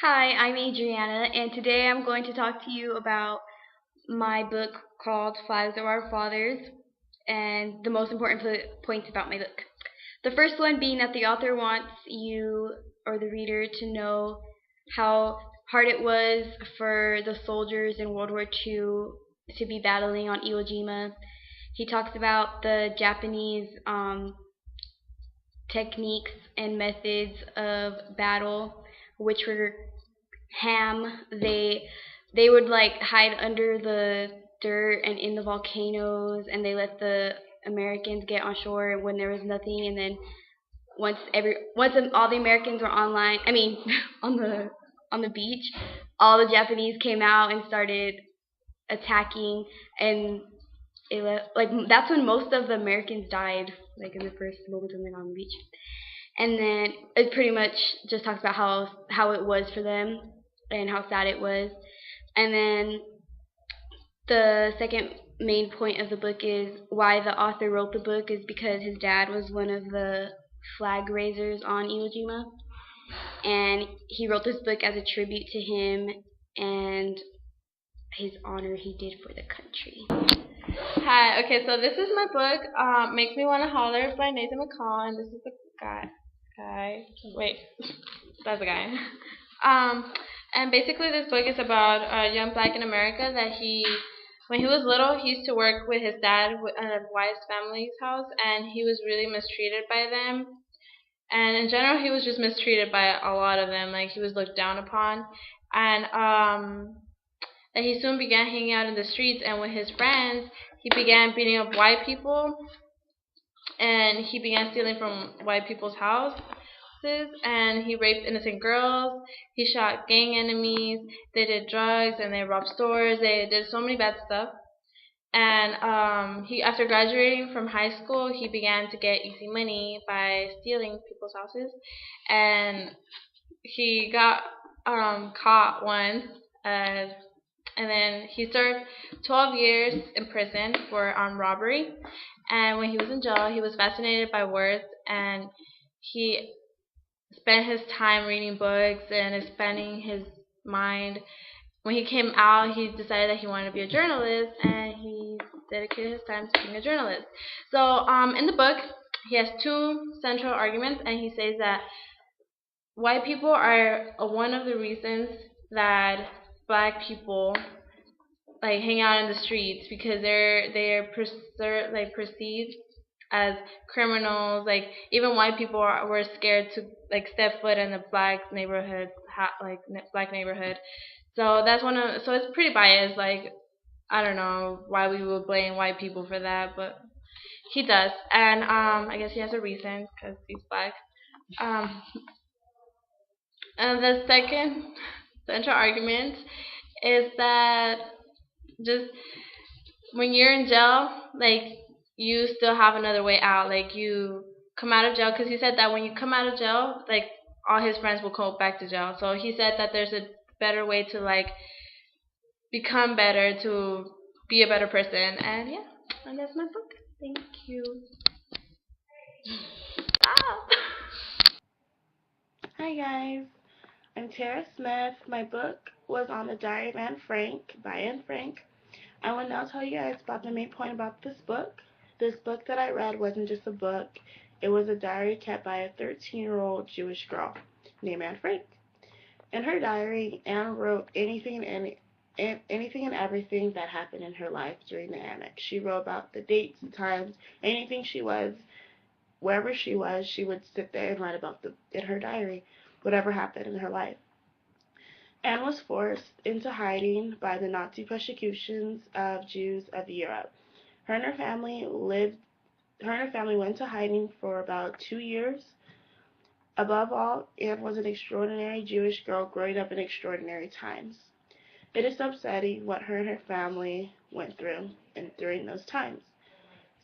Hi, I'm Adriana, and today I'm going to talk to you about my book called Flags of Our Fathers and the most important points about my book. The first one being that the author wants you or the reader to know how hard it was for the soldiers in World War II to be battling on Iwo Jima. He talks about the Japanese techniques and methods of battle, which were ham. They would like hide under the dirt and in the volcanoes, and they let the Americans get on shore when there was nothing, and then once all the Americans were online, I mean on the beach, all the Japanese came out and started attacking, and like that's when most of the Americans died, like in the first moments when they were on the beach. And then it pretty much just talks about how it was for them and how sad it was. And then the second main point of the book is why the author wrote the book is because his dad was one of the flag raisers on Iwo Jima, and he wrote this book as a tribute to him and his honor he did for the country. Hi, okay, so this is my book, Makes Me Wanna Holler by Nathan McCall, and this is the guy, wait, that's the guy. And basically this book is about a young black in America that when he was little, he used to work with his dad at his wife's family's house, and he was really mistreated by them. And in general, he was just mistreated by a lot of them, like he was looked down upon. And that he soon began hanging out in the streets, and with his friends, he began beating up white people, and he began stealing from white people's houses, and he raped innocent girls, he shot gang enemies, they did drugs, and they robbed stores, they did so many bad stuff. And he, after graduating from high school, he began to get easy money by stealing people's houses, and he got caught once. And then he served 12 years in prison for armed robbery. And when he was in jail, he was fascinated by words, and he spent his time reading books and expanding his mind. When he came out, he decided that he wanted to be a journalist, and he dedicated his time to being a journalist. So in the book, he has two central arguments, and he says that white people are one of the reasons that black people like hang out in the streets, because they're perceived as criminals. Like even white people were scared to like step foot in the black neighborhood. So that's so it's pretty biased. Like I don't know why we would blame white people for that, but he does, and I guess he has a reason because he's black. Um, and the second central argument is that just when you're in jail, like you still have another way out. Like you come out of jail, because he said that when you come out of jail, like all his friends will go back to jail. So he said that there's a better way to like become better, to be a better person. And yeah, and that's my book. Thank you. Ah. Hi guys, I'm Tara Smith. My book was On the Diary of Anne Frank by Anne Frank. I will now tell you guys about the main point about this book. This book that I read wasn't just a book, it was a diary kept by a 13-year-old Jewish girl named Anne Frank. In her diary, Anne wrote anything and everything that happened in her life during the annex. She wrote about the dates, the times, anything she was, wherever she was, she would sit there and write about in her diary whatever happened in her life. Anne was forced into hiding by the Nazi persecutions of Jews of Europe. Her and her family went into hiding for about 2 years. Above all, Anne was an extraordinary Jewish girl growing up in extraordinary times. It is upsetting what her and her family went through during those times.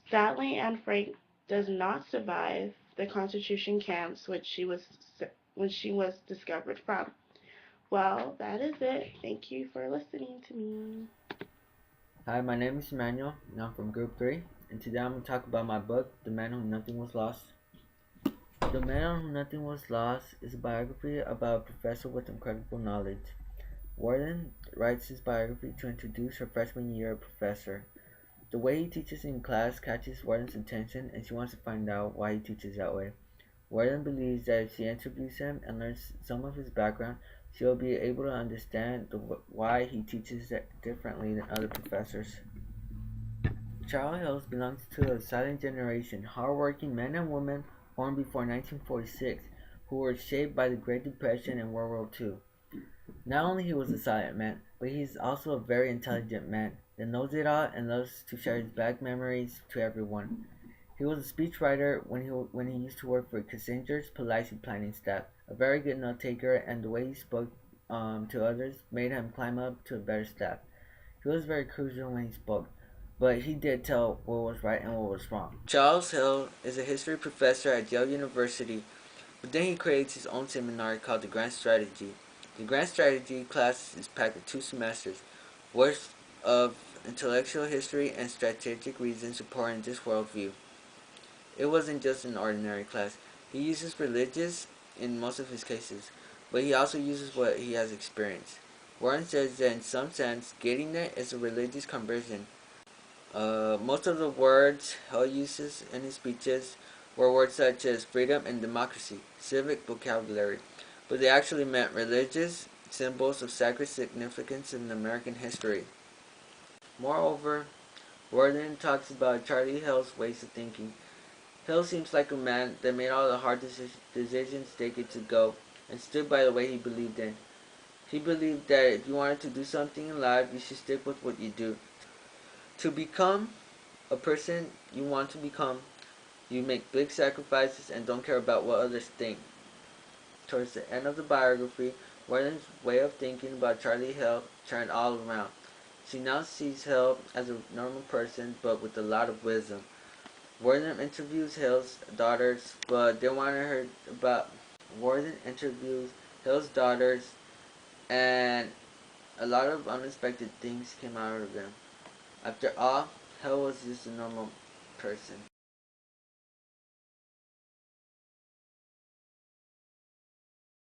Sadly, Anne Frank does not survive the concentration camps when she was discovered from. Well, that is it. Thank you for listening to me. Hi, my name is Emmanuel, and I'm from Group 3, and today I'm going to talk about my book, The Man Who Nothing Was Lost. The Man on Whom Nothing Was Lost is a biography about a professor with incredible knowledge. Warden writes his biography to introduce her freshman year professor. The way he teaches in class catches Warden's attention, and she wants to find out why he teaches that way. Warden believes that if she interviews him and learns some of his background, she will be able to understand why he teaches differently than other professors. Charles Hills belongs to a silent generation, hardworking men and women born before 1946, who were shaped by the Great Depression and World War II. Not only he was a silent man, but he is also a very intelligent man that knows it all and loves to share his bad memories to everyone. He was a speechwriter when he used to work for Kissinger's policy planning staff, a very good note taker, and the way he spoke to others made him climb up to a better staff. He was very crucial when he spoke, but he did tell what was right and what was wrong. Charles Hill is a history professor at Yale University, but then he creates his own seminar called the Grand Strategy. The Grand Strategy class is packed with 2 semesters worth of intellectual history and strategic reasons supporting this worldview. It wasn't just an ordinary class. He uses religious in most of his cases, but he also uses what he has experienced. Warren says that in some sense, getting there is a religious conversion. Most of the words Hill uses in his speeches were words such as freedom and democracy, civic vocabulary, but they actually meant religious symbols of sacred significance in American history. Moreover, Warden talks about Charlie Hill's ways of thinking. Hill seems like a man that made all the hard decisions decades ago and stood by the way he believed in. He believed that if you wanted to do something in life, you should stick with what you do. To become a person you want to become, you make big sacrifices and don't care about what others think. Towards the end of the biography, Warden's way of thinking about Charlie Hill turned all around. She now sees Hill as a normal person, but with a lot of wisdom. Warden interviews Hill's daughters, but they want to hear about Warden interviews Hill's daughters, and a lot of unexpected things came out of them. After all, Hill was just a normal person.